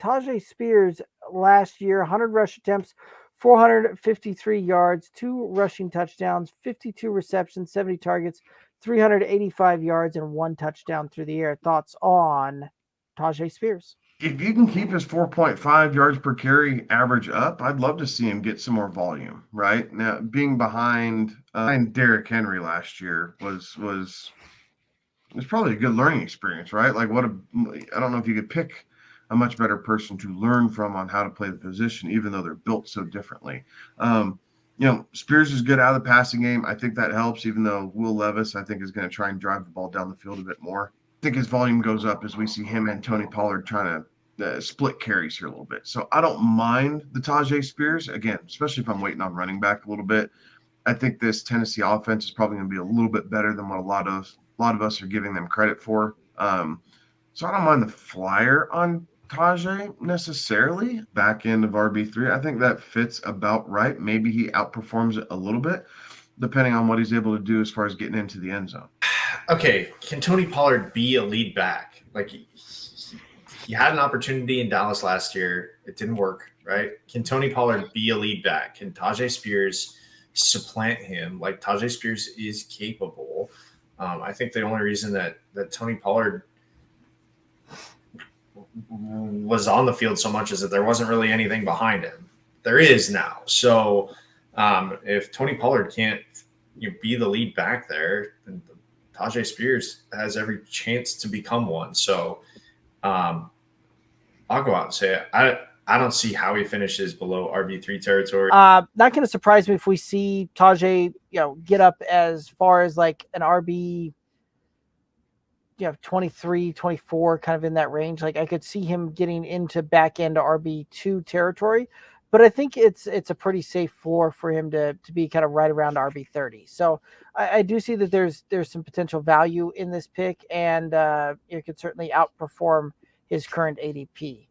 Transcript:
Tyjae Spears last year, 100 rush attempts, 453 yards, 2 rushing touchdowns, 52 receptions, 70 targets, 385 yards, and 1 touchdown through the air. Thoughts on Tyjae Spears? If you can keep his 4.5 yards per carry average up, I'd love to see him get some more volume. Right now, being behind Derrick Henry last year was probably a good learning experience, right? Like I don't know if you could pick a much better person to learn from on how to play the position, even though they're built so differently. Um, Spears is good out of the passing game. I think that helps, even though Will Levis, I think, is going to try and drive the ball down the field a bit more. I think his volume goes up as we see him and Tony Pollard trying to split carries here a little bit. So I don't mind the Tyjae Spears, again, especially if I'm waiting on running back a little bit. I think this Tennessee offense is probably going to be a little bit better than what a lot of us are giving them credit for. So I don't mind the flyer on Tajay necessarily. Back end of RB3, I think that fits about right. Maybe he outperforms it a little bit, depending on what he's able to do as far as getting into the end zone. Okay, can Tony Pollard be a lead back? Like he had an opportunity in Dallas last year. It didn't work, right? Can Tony Pollard be a lead back? Can Tyjae Spears supplant him? Like Tyjae Spears is capable. I think the only reason that Tony Pollard was on the field so much is that there wasn't really anything behind him. There is now. So if Tony Pollard can't be the lead back there, then Tyjae Spears has every chance to become one. So I'll go out and say it. I don't see how he finishes below RB3 territory. Not going to surprise me if we see Tyjae, get up as far as like an RB, 23, 24, kind of in that range. Like I could see him getting into back end RB2 territory, but I think it's a pretty safe floor for him to be kind of right around RB30. So I do see that there's some potential value in this pick, and it could certainly outperform his current ADP.